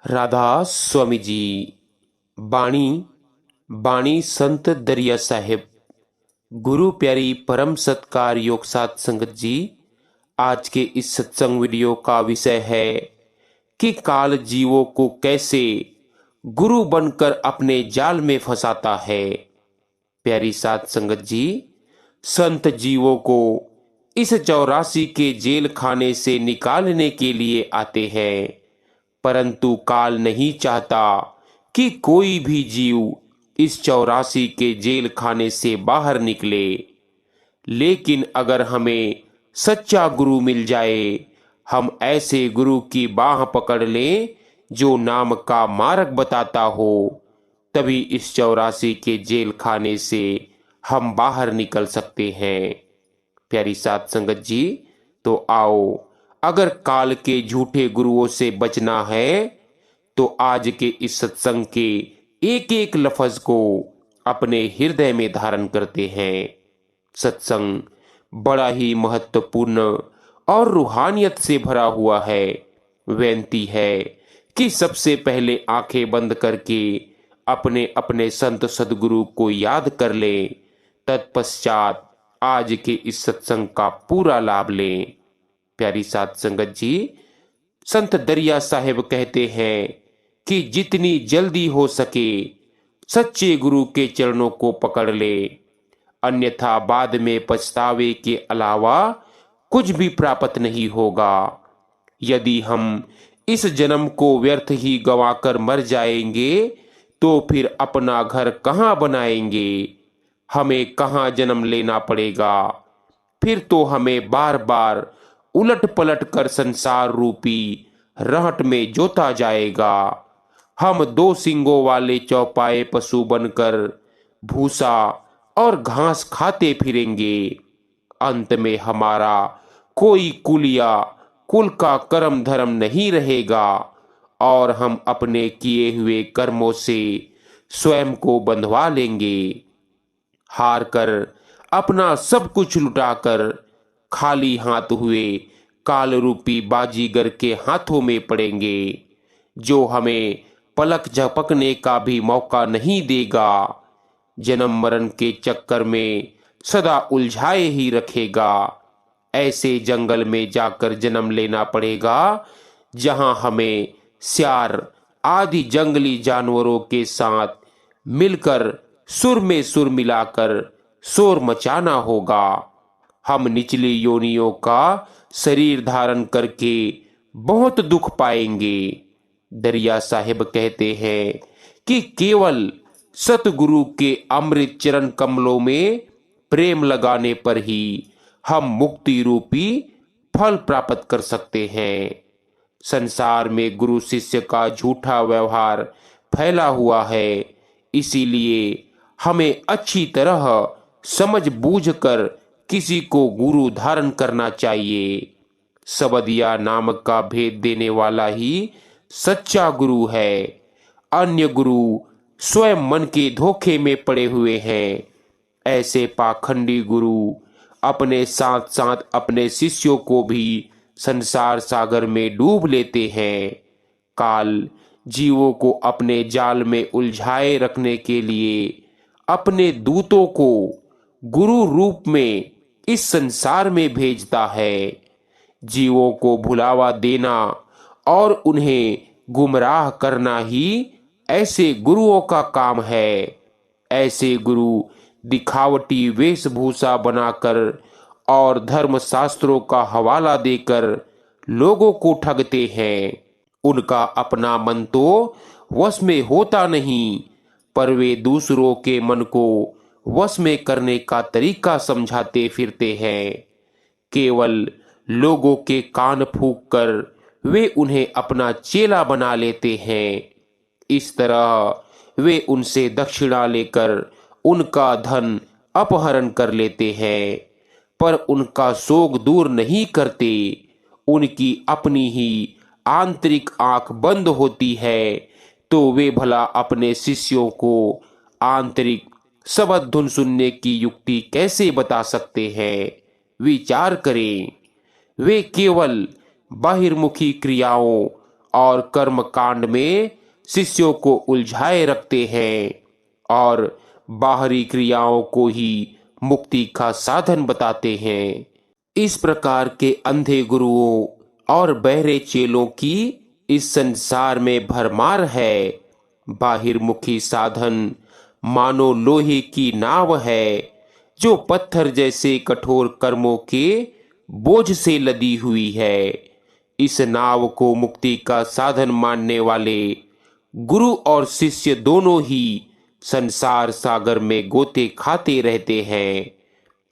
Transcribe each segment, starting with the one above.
राधा स्वामी जी। बाणी बाणी संत दरिया साहेब। गुरु प्यारी परम सत्कार योग साथ संगत जी। आज के इस सत्संग वीडियो का विषय है कि काल जीवों को कैसे गुरु बनकर अपने जाल में फंसाता है। प्यारी साथ संगत जी, संत जीवों को इस 84 के जेल खाने से निकालने के लिए आते हैं, परंतु काल नहीं चाहता कि कोई भी जीव इस 84 के जेल खाने से बाहर निकले। लेकिन अगर हमें सच्चा गुरु मिल जाए, हम ऐसे गुरु की बाह पकड़ लें जो नाम का मार्ग बताता हो, तभी इस 84 के जेल खाने से हम बाहर निकल सकते हैं। प्यारी साथ संगत जी, तो आओ, अगर काल के झूठे गुरुओं से बचना है तो आज के इस सत्संग के एक एक लफ्ज को अपने हृदय में धारण करते हैं। सत्संग बड़ा ही महत्वपूर्ण और रूहानियत से भरा हुआ है। बेनती है कि सबसे पहले आंखें बंद करके अपने अपने संत सदगुरु को याद कर लें, तत्पश्चात आज के इस सत्संग का पूरा लाभ लें। प्यारी साथ संगत जी, संत दरिया साहेब कहते हैं कि जितनी जल्दी हो सके सच्चे गुरु के चरणों को पकड़ ले, अन्यथा बाद में पछतावे के अलावा कुछ भी प्राप्त नहीं होगा। यदि हम इस जन्म को व्यर्थ ही गंवाकर मर जाएंगे तो फिर अपना घर कहाँ बनाएंगे, हमें कहाँ जन्म लेना पड़ेगा। फिर तो हमें बार बार उलट पलट कर संसार रूपी रहट में जोता जाएगा। हम 2 सींगों वाले चौपाए पशु बनकर भूसा और घास खाते फिरेंगे। अंत में हमारा कोई कुल या कुल का कर्म धर्म नहीं रहेगा और हम अपने किए हुए कर्मों से स्वयं को बंधवा लेंगे। हार कर अपना सब कुछ लुटाकर खाली हाथ हुए काल रूपी बाजीगर के हाथों में पड़ेंगे, जो हमें पलक झपकने का भी मौका नहीं देगा। जन्म मरण के चक्कर में सदा उलझाए ही रखेगा। ऐसे जंगल में जाकर जन्म लेना पड़ेगा जहां हमें सियार आदि जंगली जानवरों के साथ मिलकर सुर में सुर मिलाकर शोर मचाना होगा। हम निचली योनियों का शरीर धारण करके बहुत दुख पाएंगे। दरिया साहेब कहते हैं कि केवल सतगुरु के अमृत चरण कमलों में प्रेम लगाने पर ही हम मुक्ति रूपी फल प्राप्त कर सकते हैं। संसार में गुरु शिष्य का झूठा व्यवहार फैला हुआ है, इसीलिए हमें अच्छी तरह समझ बूझ कर किसी को गुरु धारण करना चाहिए। सबदिया नाम का भेद देने वाला ही सच्चा गुरु है। अन्य गुरु स्वयं मन के धोखे में पड़े हुए हैं। ऐसे पाखंडी गुरु अपने साथ साथ अपने शिष्यों को भी संसार सागर में डूब लेते हैं। काल जीवों को अपने जाल में उलझाए रखने के लिए अपने दूतों को गुरु रूप में इस संसार में भेजता है। जीवों को भुलावा देना और उन्हें गुमराह करना ही ऐसे गुरुओं का काम है। ऐसे गुरु दिखावटी वेशभूषा बनाकर और धर्म शास्त्रों का हवाला देकर लोगों को ठगते हैं। उनका अपना मन तो वश में होता नहीं, पर वे दूसरों के मन को वश में करने का तरीका समझाते फिरते हैं। केवल लोगों के कान फूंक कर वे उन्हें अपना चेला बना लेते हैं। इस तरह वे उनसे दक्षिणा लेकर उनका धन अपहरण कर लेते हैं, पर उनका शोक दूर नहीं करते। उनकी अपनी ही आंतरिक आंख बंद होती है तो वे भला अपने शिष्यों को आंतरिक शब्द धुन सुनने की युक्ति कैसे बता सकते हैं। विचार करें, वे केवल बहिर्मुखी क्रियाओं और कर्म कांड में शिष्यों को उलझाए रखते हैं और बाहरी क्रियाओं को ही मुक्ति का साधन बताते हैं। इस प्रकार के अंधे गुरुओं और बहरे चेलों की इस संसार में भरमार है। बाहिर्मुखी साधन मानो लोहे की नाव है जो पत्थर जैसे कठोर कर्मों के बोझ से लदी हुई है। इस नाव को मुक्ति का साधन मानने वाले गुरु और शिष्य दोनों ही संसार सागर में गोते खाते रहते हैं।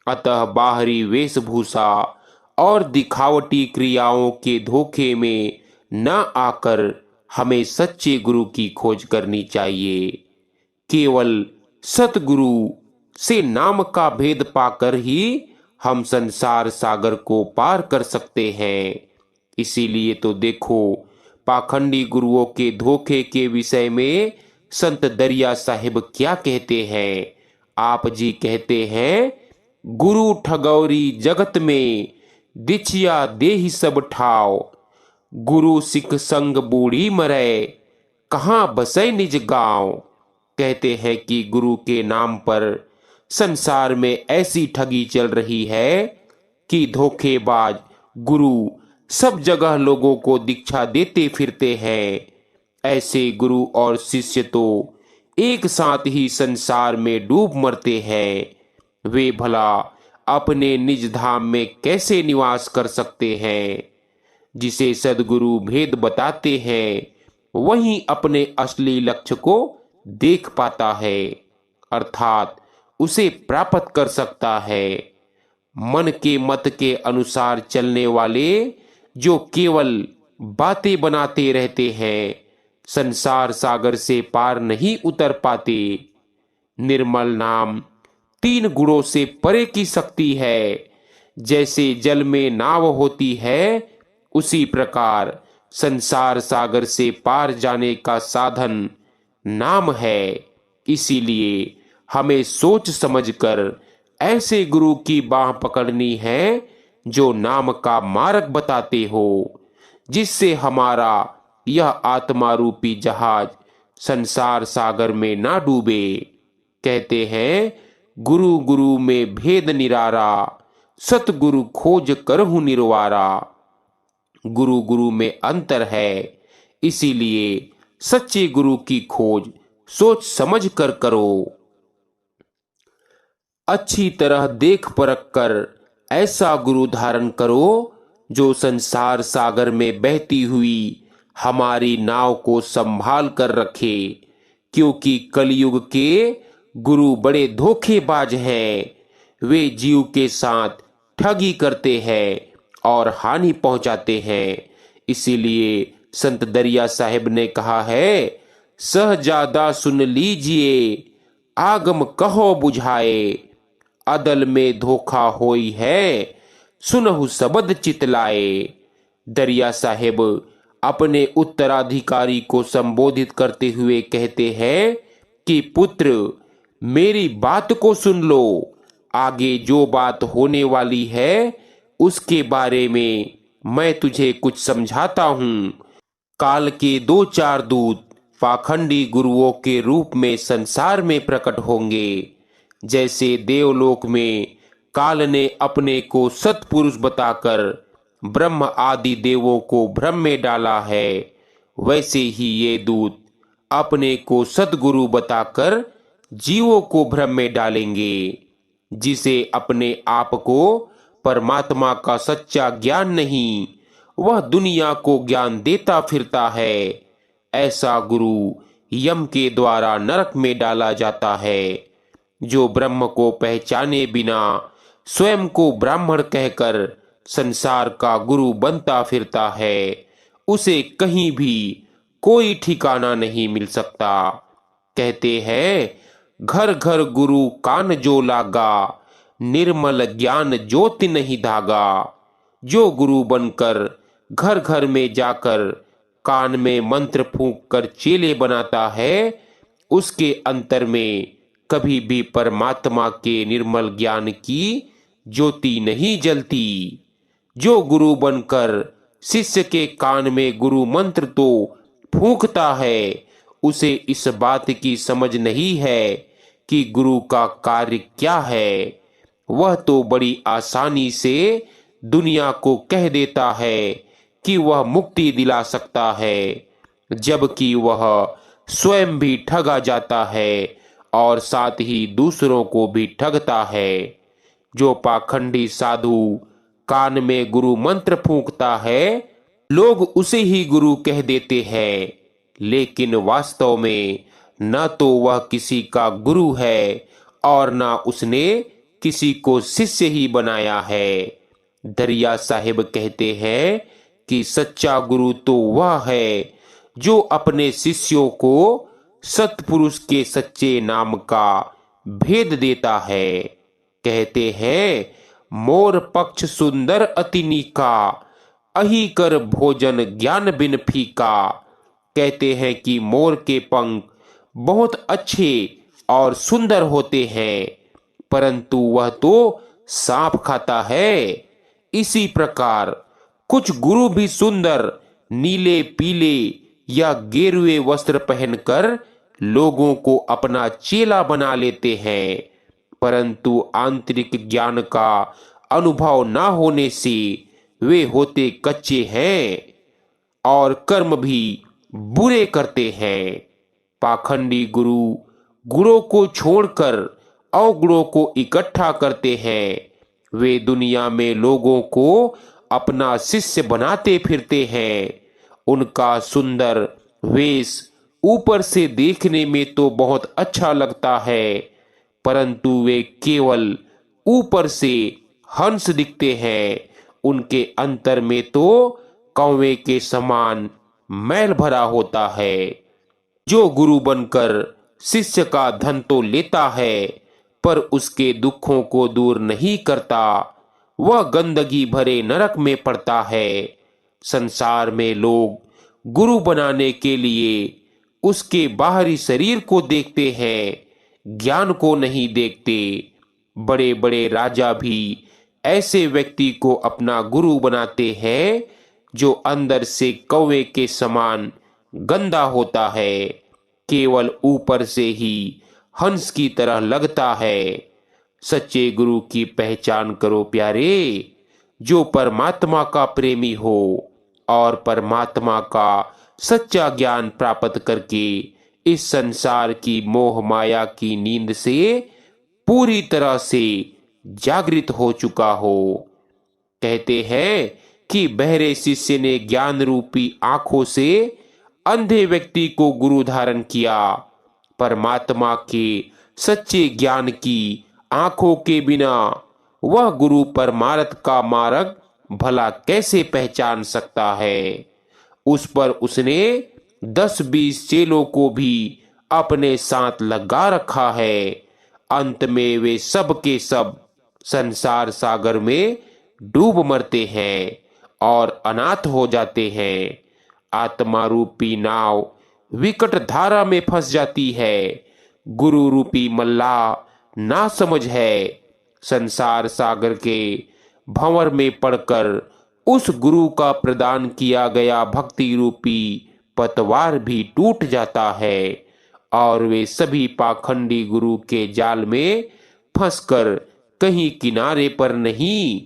अतः बाहरी वेशभूषा और दिखावटी क्रियाओं के धोखे में न आकर हमें सच्चे गुरु की खोज करनी चाहिए। केवल सतगुरु से नाम का भेद पाकर ही हम संसार सागर को पार कर सकते हैं। इसीलिए तो देखो, पाखंडी गुरुओं के धोखे के विषय में संत दरिया साहिब क्या कहते हैं। आप जी कहते हैं, गुरु ठगौरी जगत में दिछिया देहि सब ठाव, गुरु सिख संग बूढ़ी मरे कहाँ बसे निज गांव। कहते हैं कि गुरु के नाम पर संसार में ऐसी ठगी चल रही है कि धोखेबाज गुरु सब जगह लोगों को दीक्षा देते फिरते हैं। ऐसे गुरु और शिष्य तो एक साथ ही संसार में डूब मरते हैं। वे भला अपने निज धाम में कैसे निवास कर सकते हैं। जिसे सद्गुरु भेद बताते हैं वही अपने असली लक्ष्य को देख पाता है, अर्थात उसे प्राप्त कर सकता है। मन के मत के अनुसार चलने वाले जो केवल बातें बनाते रहते हैं संसार सागर से पार नहीं उतर पाते। निर्मल नाम 3 गुणों से परे की शक्ति है। जैसे जल में नाव होती है उसी प्रकार संसार सागर से पार जाने का साधन नाम है। इसीलिए हमें सोच समझकर ऐसे गुरु की बाह पकड़नी है जो नाम का मार्ग बताते हो, जिससे हमारा यह आत्मा रूपी जहाज संसार सागर में ना डूबे। कहते हैं, गुरु गुरु में भेद निरारा, सतगुरु खोज करहु निर्वारा। गुरु गुरु में अंतर है, इसीलिए सच्चे गुरु की खोज सोच समझ कर करो। अच्छी तरह देख परख कर ऐसा गुरु धारण करो जो संसार सागर में बहती हुई हमारी नाव को संभाल कर रखे, क्योंकि कलयुग के गुरु बड़े धोखेबाज हैं। वे जीव के साथ ठगी करते हैं और हानि पहुंचाते हैं। इसीलिए संत दरिया साहिब ने कहा है, सहजादा सुन लीजिए आगम कहो बुझाए, अदल में धोखा होई है सुनहु सबद चितलाए। दरिया साहिब अपने उत्तराधिकारी को संबोधित करते हुए कहते हैं कि पुत्र, मेरी बात को सुन लो। आगे जो बात होने वाली है उसके बारे में मैं तुझे कुछ समझाता हूँ। काल के 2-4 दूत पाखंडी गुरुओं के रूप में संसार में प्रकट होंगे। जैसे देवलोक में काल ने अपने को सत्पुरुष बताकर ब्रह्म आदि देवों को भ्रम में डाला है, वैसे ही ये दूत अपने को सद्गुरु बताकर जीवों को भ्रम में डालेंगे। जिसे अपने आप को परमात्मा का सच्चा ज्ञान नहीं, वह दुनिया को ज्ञान देता फिरता है। ऐसा गुरु यम के द्वारा नरक में डाला जाता है। जो ब्रह्म को पहचाने बिना स्वयं को ब्राह्मण कहकर संसार का गुरु बनता फिरता है, उसे कहीं भी कोई ठिकाना नहीं मिल सकता। कहते हैं, घर घर गुरु कान जो लागा, निर्मल ज्ञान ज्योति नहीं धागा। जो गुरु बनकर घर घर में जाकर कान में मंत्र फूंक कर चेले बनाता है, उसके अंतर में कभी भी परमात्मा के निर्मल ज्ञान की ज्योति नहीं जलती। जो गुरु बनकर शिष्य के कान में गुरु मंत्र तो फूंकता है, उसे इस बात की समझ नहीं है कि गुरु का कार्य क्या है। वह तो बड़ी आसानी से दुनिया को कह देता है कि वह मुक्ति दिला सकता है, जबकि वह स्वयं भी ठगा जाता है और साथ ही दूसरों को भी ठगता है। जो पाखंडी साधु कान में गुरु मंत्र फूंकता है, लोग उसे ही गुरु कह देते हैं, लेकिन वास्तव में न तो वह किसी का गुरु है और न उसने किसी को शिष्य ही बनाया है। दरिया साहिब कहते हैं कि सच्चा गुरु तो वह है जो अपने शिष्यों को सत्पुरुष के सच्चे नाम का भेद देता है। कहते हैं, मोर पक्ष सुंदर अति नीका, अहि कर भोजन ज्ञान बिन फीका। कहते हैं कि मोर के पंख बहुत अच्छे और सुंदर होते हैं, परंतु वह तो सांप खाता है। इसी प्रकार कुछ गुरु भी सुंदर नीले पीले या गेरुए वस्त्र पहनकर लोगों को अपना चेला बना लेते हैं, परंतु आंतरिक ज्ञान का अनुभव न होने से वे होते कच्चे हैं और कर्म भी बुरे करते हैं। पाखंडी गुरु गुणों को छोड़कर अवगुणों को इकट्ठा करते हैं। वे दुनिया में लोगों को अपना शिष्य बनाते फिरते हैं। उनका सुंदर वेश ऊपर से देखने में तो बहुत अच्छा लगता है, परंतु वे केवल ऊपर से हंस दिखते हैं। उनके अंतर में तो कौवे के समान मैल भरा होता है। जो गुरु बनकर शिष्य का धन तो लेता है, पर उसके दुखों को दूर नहीं करता, वह गंदगी भरे नरक में पड़ता है। संसार में लोग गुरु बनाने के लिए उसके बाहरी शरीर को देखते हैं, ज्ञान को नहीं देखते। बड़े बड़े राजा भी ऐसे व्यक्ति को अपना गुरु बनाते हैं जो अंदर से कौवे के समान गंदा होता है, केवल ऊपर से ही हंस की तरह लगता है। सच्चे गुरु की पहचान करो प्यारे, जो परमात्मा का प्रेमी हो और परमात्मा का सच्चा ज्ञान प्राप्त करके इस संसार की मोह माया की नींद से पूरी तरह से जागृत हो चुका हो। कहते हैं कि बहरे शिष्य ने ज्ञान रूपी आंखों से अंधे व्यक्ति को गुरु धारण किया। परमात्मा के सच्चे ज्ञान की आंखों के बिना वह गुरु परमार्थ का मार्ग भला कैसे पहचान सकता है। उस पर उसने 10-20 चेलों को भी अपने साथ लगा रखा है। अंत में वे सब के सब संसार सागर में डूब मरते हैं और अनाथ हो जाते हैं। आत्मा रूपी नाव विकट धारा में फंस जाती है। गुरु रूपी मल्लाह ना समझ है, संसार सागर के भंवर में पड़कर उस गुरु का प्रदान किया गया भक्ति रूपी पतवार भी टूट जाता है और वे सभी पाखंडी गुरु के जाल में फंसकर कहीं किनारे पर नहीं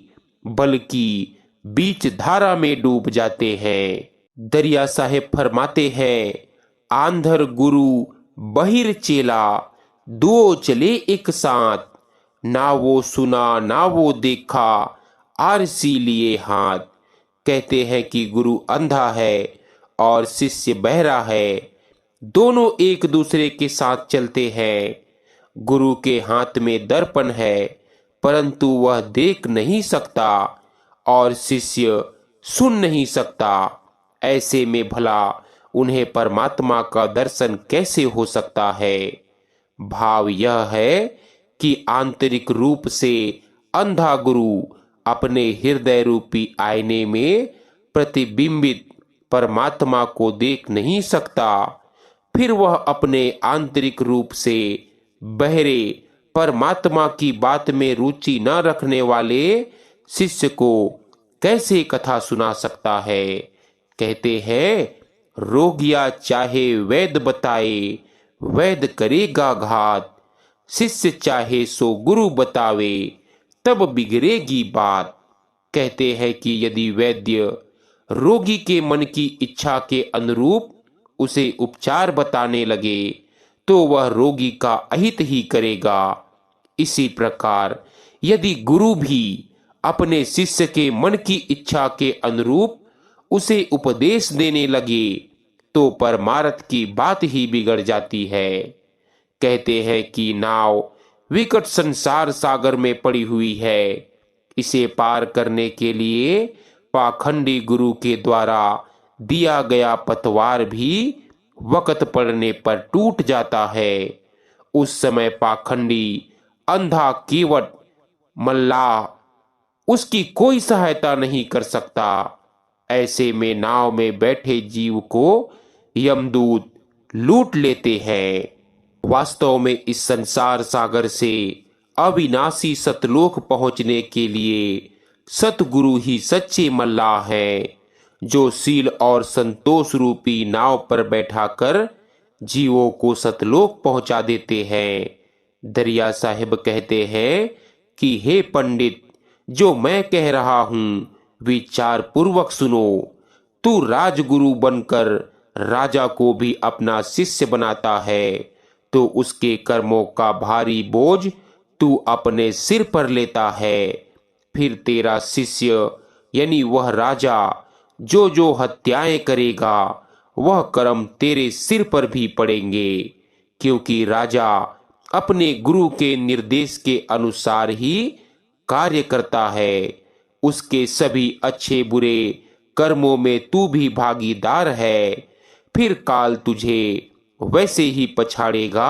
बल्कि बीच धारा में डूब जाते हैं। दरिया साहेब फरमाते हैं, आंधर गुरु बहिर चेला, दो चले एक साथ, ना वो सुना ना वो देखा, आरसी लिए हाथ। कहते हैं कि गुरु अंधा है और शिष्य बहरा है, दोनों एक दूसरे के साथ चलते हैं। गुरु के हाथ में दर्पण है, परंतु वह देख नहीं सकता और शिष्य सुन नहीं सकता। ऐसे में भला उन्हें परमात्मा का दर्शन कैसे हो सकता है। भाव यह है कि आंतरिक रूप से अंधा गुरु अपने हृदय रूपी आईने में प्रतिबिंबित परमात्मा को देख नहीं सकता। फिर वह अपने आंतरिक रूप से बहरे परमात्मा की बात में रुचि न रखने वाले शिष्य को कैसे कथा सुना सकता है। कहते हैं, रोगिया चाहे वैद्य बताए, वैद्य करेगा घात। शिष्य चाहे सो गुरु बतावे, तब बिगड़ेगी बात। कहते हैं कि यदि वैद्य रोगी के मन की इच्छा के अनुरूप उसे उपचार बताने लगे तो वह रोगी का अहित ही करेगा। इसी प्रकार यदि गुरु भी अपने शिष्य के मन की इच्छा के अनुरूप उसे उपदेश देने लगे तो परमार्थ की बात ही बिगड़ जाती है। कहते हैं कि नाव विकट संसार सागर में पड़ी हुई है। इसे पार करने के लिए पाखंडी गुरु के द्वारा दिया गया पतवार भी वक्त पड़ने पर टूट जाता है। उस समय पाखंडी अंधा केवट मल्लाह उसकी कोई सहायता नहीं कर सकता। ऐसे में नाव में बैठे जीव को यमदूत लूट लेते हैं। वास्तव में इस संसार सागर से अविनाशी सतलोक पहुंचने के लिए सतगुरु ही सच्चे मल्लाह हैं, जो सील और संतोष रूपी नाव पर बैठाकर जीवों को सतलोक पहुंचा देते हैं। दरिया साहिब कहते हैं कि हे पंडित, जो मैं कह रहा हूं विचार पूर्वक सुनो। तू राजगुरु बनकर राजा को भी अपना शिष्य बनाता है तो उसके कर्मों का भारी बोझ तू अपने सिर पर लेता है। फिर तेरा शिष्य यानी वह राजा जो जो हत्याएं करेगा वह कर्म तेरे सिर पर भी पड़ेंगे, क्योंकि राजा अपने गुरु के निर्देश के अनुसार ही कार्य करता है। उसके सभी अच्छे बुरे कर्मों में तू भी भागीदार है। फिर काल तुझे वैसे ही पछाड़ेगा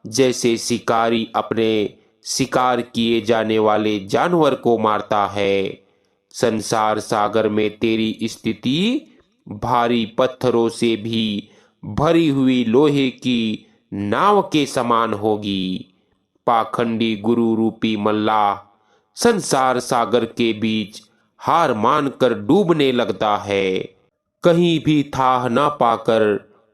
जैसे शिकारी अपने शिकार किए जाने वाले जानवर को मारता है। संसार सागर में तेरी स्थिति भारी पत्थरों से भी भरी हुई लोहे की नाव के समान होगी। पाखंडी गुरु रूपी मल्लाह संसार सागर के बीच हार मानकर डूबने लगता है। कहीं भी थाह न पाकर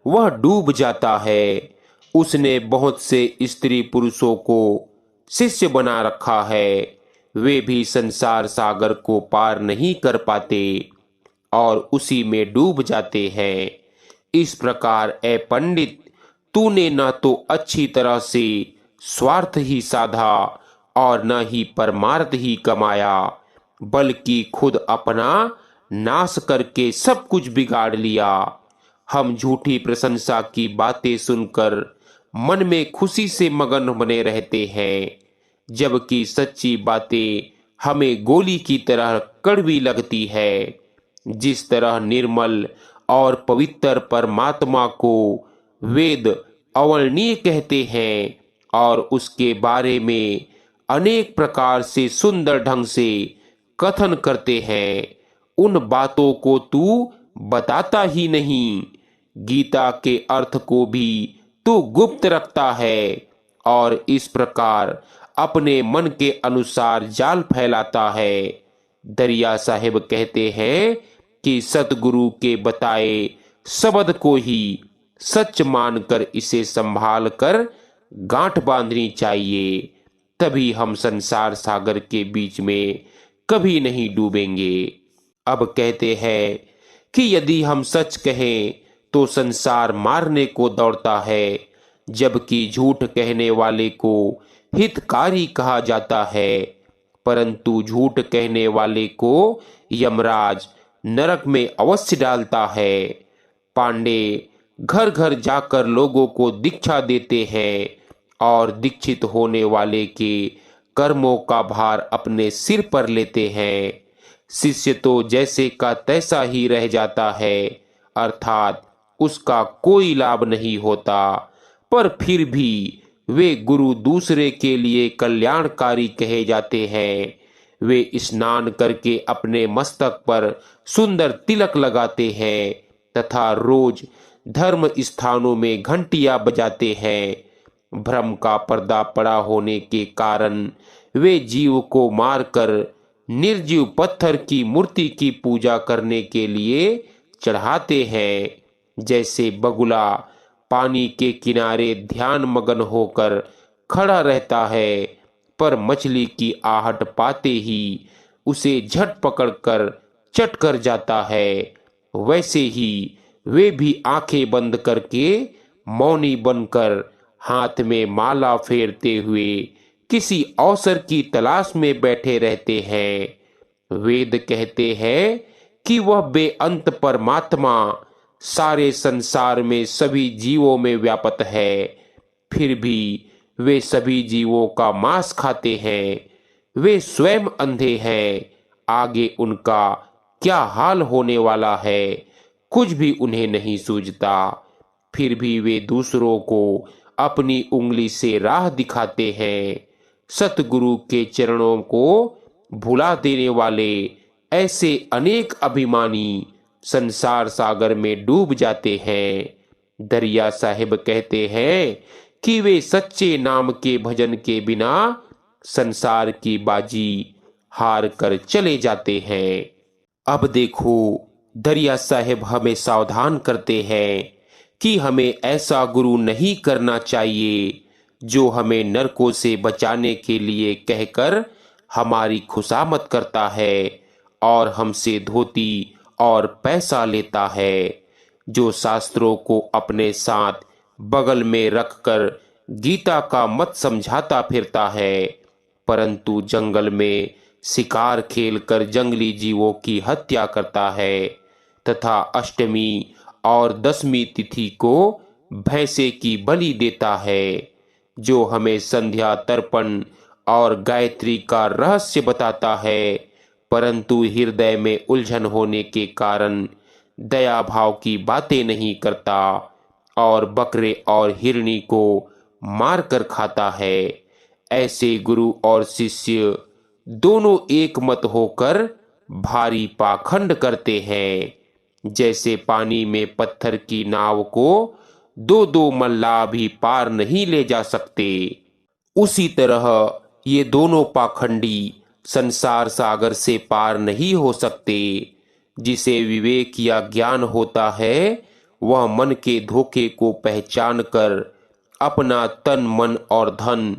वह डूब जाता है। उसने बहुत से स्त्री पुरुषों को शिष्य बना रखा है, वे भी संसार सागर को पार नहीं कर पाते और उसी में डूब जाते हैं। इस प्रकार ए पंडित, तूने न तो अच्छी तरह से स्वार्थ ही साधा और न ही परमार्थ ही कमाया, बल्कि खुद अपना नाश करके सब कुछ बिगाड़ लिया। हम झूठी प्रशंसा की बातें सुनकर मन में खुशी से मगन बने रहते हैं, जबकि सच्ची बातें हमें गोली की तरह कड़वी लगती है। जिस तरह निर्मल और पवित्र परमात्मा को वेद अवर्णनीय कहते हैं और उसके बारे में अनेक प्रकार से सुंदर ढंग से कथन करते हैं, उन बातों को तू बताता ही नहीं। गीता के अर्थ को भी तू गुप्त रखता है और इस प्रकार अपने मन के अनुसार जाल फैलाता है। दरिया साहिब कहते हैं कि सतगुरु के बताए शब्द को ही सच मानकर इसे संभाल कर गांठ बांधनी चाहिए, तभी हम संसार सागर के बीच में कभी नहीं डूबेंगे। अब कहते हैं कि यदि हम सच कहें तो संसार मारने को दौड़ता है, जबकि झूठ कहने वाले को हितकारी कहा जाता है, परंतु झूठ कहने वाले को यमराज नरक में अवश्य डालता है। पांडे घर घर जाकर लोगों को दीक्षा देते हैं और दीक्षित होने वाले के कर्मों का भार अपने सिर पर लेते हैं। शिष्य तो जैसे का तैसा ही रह जाता है, अर्थात उसका कोई लाभ नहीं होता, पर फिर भी वे गुरु दूसरे के लिए कल्याणकारी कहे जाते हैं। वे स्नान करके अपने मस्तक पर सुंदर तिलक लगाते हैं तथा रोज धर्म स्थानों में घंटियां बजाते हैं। भ्रम का पर्दा पड़ा होने के कारण वे जीव को मारकर निर्जीव पत्थर की मूर्ति की पूजा करने के लिए चढ़ाते हैं। जैसे बगुला पानी के किनारे ध्यान मगन होकर खड़ा रहता है, पर मछली की आहट पाते ही उसे झट पकड़कर चट कर जाता है, वैसे ही वे भी आंखें बंद करके मौनी बनकर हाथ में माला फेरते हुए किसी अवसर की तलाश में बैठे रहते हैं। वेद कहते हैं कि वह बेअंत परमात्मा सारे संसार में सभी जीवों में व्याप्त है, फिर भी वे सभी जीवों का मांस खाते हैं। वे स्वयं अंधे हैं, आगे उनका क्या हाल होने वाला है कुछ भी उन्हें नहीं सूझता, फिर भी वे दूसरों को अपनी उंगली से राह दिखाते हैं। सतगुरु के चरणों को भुला देने वाले ऐसे अनेक अभिमानी संसार सागर में डूब जाते हैं। दरिया साहिब कहते हैं कि वे सच्चे नाम के भजन के बिना संसार की बाजी हार कर चले जाते हैं। अब देखो, दरिया साहिब हमें सावधान करते हैं कि हमें ऐसा गुरु नहीं करना चाहिए जो हमें नरकों से बचाने के लिए कहकर हमारी खुशामद करता है और हमसे धोती और पैसा लेता है, जो शास्त्रों को अपने साथ बगल में रखकर गीता का मत समझाता फिरता है, परंतु जंगल में शिकार खेलकर जंगली जीवों की हत्या करता है तथा अष्टमी और दसवीं तिथि को भैंसे की बलि देता है, जो हमें संध्या तर्पण और गायत्री का रहस्य बताता है, परंतु हृदय में उलझन होने के कारण दया भाव की बातें नहीं करता और बकरे और हिरनी को मार कर खाता है। ऐसे गुरु और शिष्य दोनों एक मत होकर भारी पाखंड करते हैं। जैसे पानी में पत्थर की नाव को दो दो मल्लाह भी पार नहीं ले जा सकते, उसी तरह ये दोनों पाखंडी संसार सागर से पार नहीं हो सकते। जिसे विवेक या ज्ञान होता है वह मन के धोखे को पहचान कर अपना तन मन और धन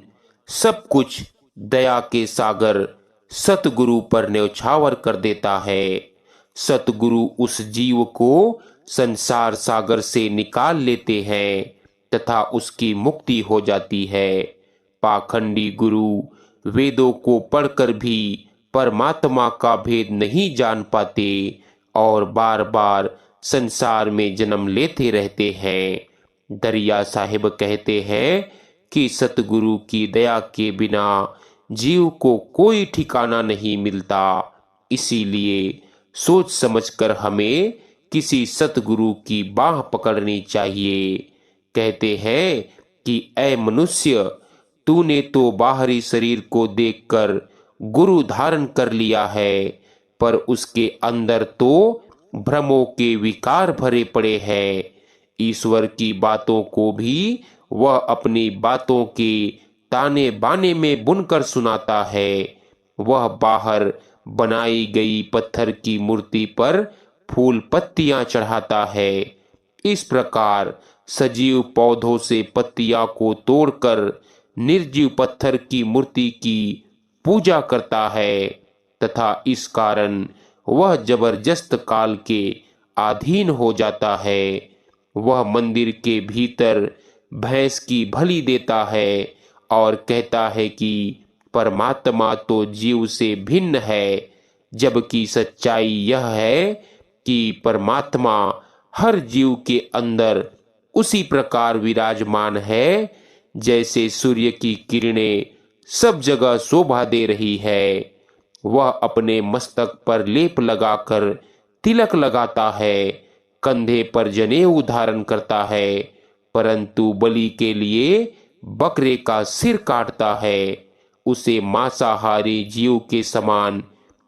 सब कुछ दया के सागर सतगुरु पर न्यौछावर कर देता है। सतगुरु उस जीव को संसार सागर से निकाल लेते हैं तथा उसकी मुक्ति हो जाती है। पाखंडी गुरु वेदों को पढ़कर भी परमात्मा का भेद नहीं जान पाते और बार बार संसार में जन्म लेते रहते हैं। दरिया साहिब कहते हैं कि सतगुरु की दया के बिना जीव को कोई ठिकाना नहीं मिलता, इसीलिए सोच समझकर हमें किसी सतगुरु की बाह पकड़नी चाहिए। कहते हैं कि ऐ मनुष्य, तूने तो बाहरी शरीर को देखकर गुरु धारण कर लिया है, पर उसके अंदर तो भ्रमों के विकार भरे पड़े हैं। ईश्वर की बातों को भी वह अपनी बातों के ताने बाने में बुनकर सुनाता है। वह बाहर बनाई गई पत्थर की मूर्ति पर फूल पत्तियां चढ़ाता है। इस प्रकार सजीव पौधों से पत्तियां को तोड़कर निर्जीव पत्थर की मूर्ति की पूजा करता है तथा इस कारण वह जबरदस्त काल के अधीन हो जाता है। वह मंदिर के भीतर भैंस की बलि देता है और कहता है कि परमात्मा तो जीव से भिन्न है, जबकि सच्चाई यह है कि परमात्मा हर जीव के अंदर उसी प्रकार विराजमान है जैसे सूर्य की किरणें सब जगह शोभा दे रही है। वह अपने मस्तक पर लेप लगाकर तिलक लगाता है, कंधे पर जनेऊ धारण करता है, परंतु बलि के लिए बकरे का सिर काटता है। उसे मांसाहारी जीव के समान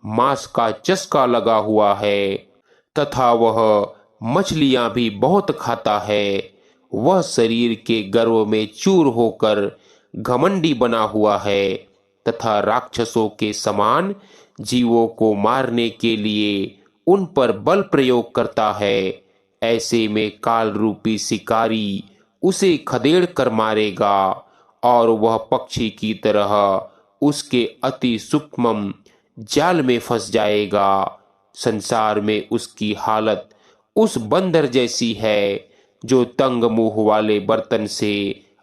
मांस का चस्का लगा हुआ है तथा वह मछलियां भी बहुत खाता है। वह शरीर के गर्व में चूर होकर घमंडी बना हुआ है तथा राक्षसों के समान जीवों को मारने के लिए उन पर बल प्रयोग करता है। ऐसे में काल रूपी शिकारी उसे खदेड़ कर मारेगा और वह पक्षी की तरह उसके अति सूक्ष्म जाल में फंस जाएगा। संसार में उसकी हालत उस बंदर जैसी है जो तंग मुंह वाले बर्तन से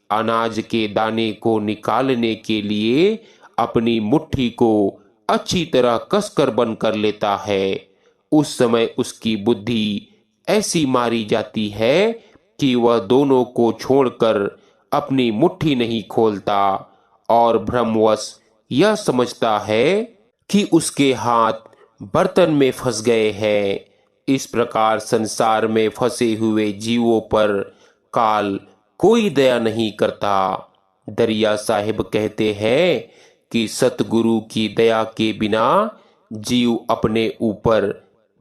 अनाज के दाने को निकालने के लिए अपनी मुट्ठी को अच्छी तरह कसकर बंद कर लेता है। उस समय उसकी बुद्धि ऐसी मारी जाती है कि वह दोनों को छोड़कर अपनी मुट्ठी नहीं खोलता और भ्रमवश यह समझता है कि उसके हाथ बर्तन में फंस गए हैं। इस प्रकार संसार में फंसे हुए जीवों पर काल कोई दया नहीं करता। दरिया साहिब कहते हैं कि सतगुरु की दया के बिना जीव अपने ऊपर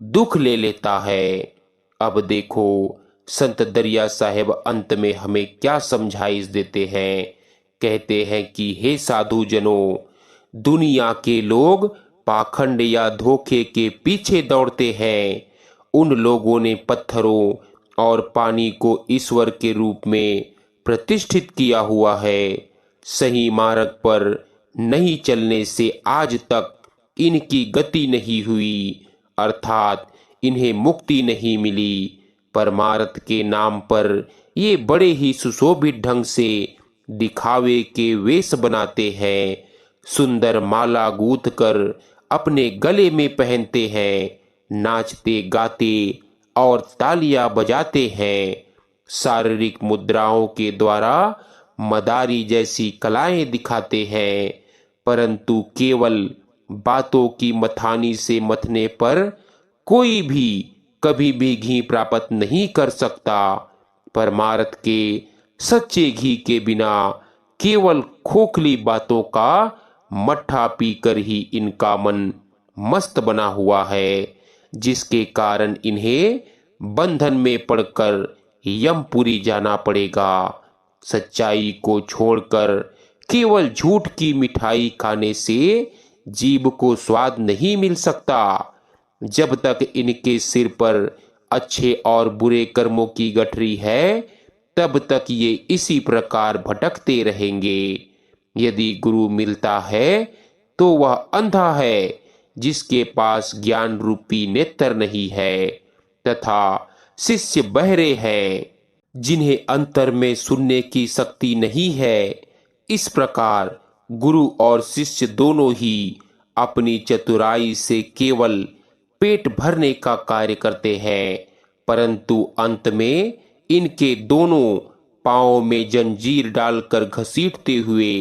दुख ले लेता है। अब देखो संत दरिया साहिब अंत में हमें क्या समझाइश देते हैं। कहते हैं कि हे साधु जनों, दुनिया के लोग पाखंड या धोखे के पीछे दौड़ते हैं। उन लोगों ने पत्थरों और पानी को ईश्वर के रूप में प्रतिष्ठित किया हुआ है। सही मार्ग पर नहीं चलने से आज तक इनकी गति नहीं हुई, अर्थात इन्हें मुक्ति नहीं मिली। परमार्थ के नाम पर ये बड़े ही सुशोभित ढंग से दिखावे के वेश बनाते हैं। सुंदर माला गूंथ कर अपने गले में पहनते हैं, नाचते गाते और तालियां बजाते हैं। शारीरिक मुद्राओं के द्वारा मदारी जैसी कलाएं दिखाते हैं, परंतु केवल बातों की मथानी से मथने पर कोई भी कभी भी घी प्राप्त नहीं कर सकता। परमार्थ के सच्चे घी के बिना केवल खोखली बातों का मट्ठा पीकर ही इनका मन मस्त बना हुआ है, जिसके कारण इन्हें बंधन में पड़कर यमपुरी जाना पड़ेगा। सच्चाई को छोड़कर केवल झूठ की मिठाई खाने से जीव को स्वाद नहीं मिल सकता। जब तक इनके सिर पर अच्छे और बुरे कर्मों की गठरी है, तब तक ये इसी प्रकार भटकते रहेंगे। यदि गुरु मिलता है तो वह अंधा है जिसके पास ज्ञान रूपी नेत्र नहीं है, तथा शिष्य बहरे हैं जिन्हें अंतर में सुनने की शक्ति नहीं है। इस प्रकार गुरु और शिष्य दोनों ही अपनी चतुराई से केवल पेट भरने का कार्य करते हैं, परंतु अंत में इनके दोनों पांवों में जंजीर डालकर घसीटते हुए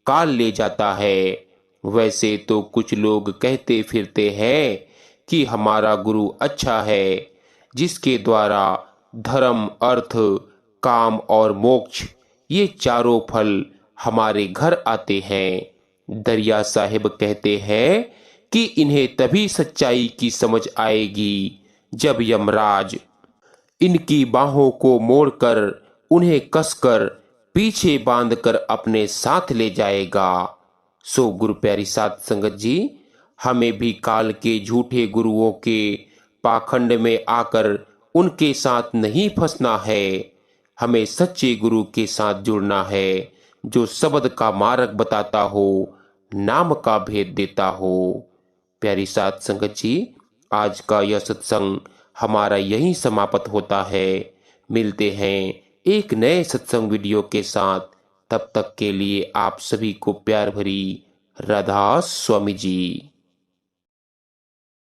काल ले जाता है। वैसे तो कुछ लोग कहते फिरते हैं कि हमारा गुरु अच्छा है, जिसके द्वारा धर्म, अर्थ, काम और मोक्ष ये चारों फल हमारे घर आते हैं। दरिया साहिब कहते हैं कि इन्हें तभी सच्चाई की समझ आएगी जब यमराज इनकी बाहों को मोड़कर उन्हें कसकर पीछे बांधकर अपने साथ ले जाएगा। सो गुरु प्यारी साध संगत जी, हमें भी काल के झूठे गुरुओं के पाखंड में आकर उनके साथ नहीं फंसना है। हमें सच्चे गुरु के साथ जुड़ना है, जो शब्द का मार्ग बताता हो, नाम का भेद देता हो। प्यारी साध संगत जी, आज का यह सत्संग हमारा यहीं समाप्त होता है। मिलते हैं एक नए सत्संग वीडियो के साथ। तब तक के लिए आप सभी को प्यार भरी राधा स्वामी जी।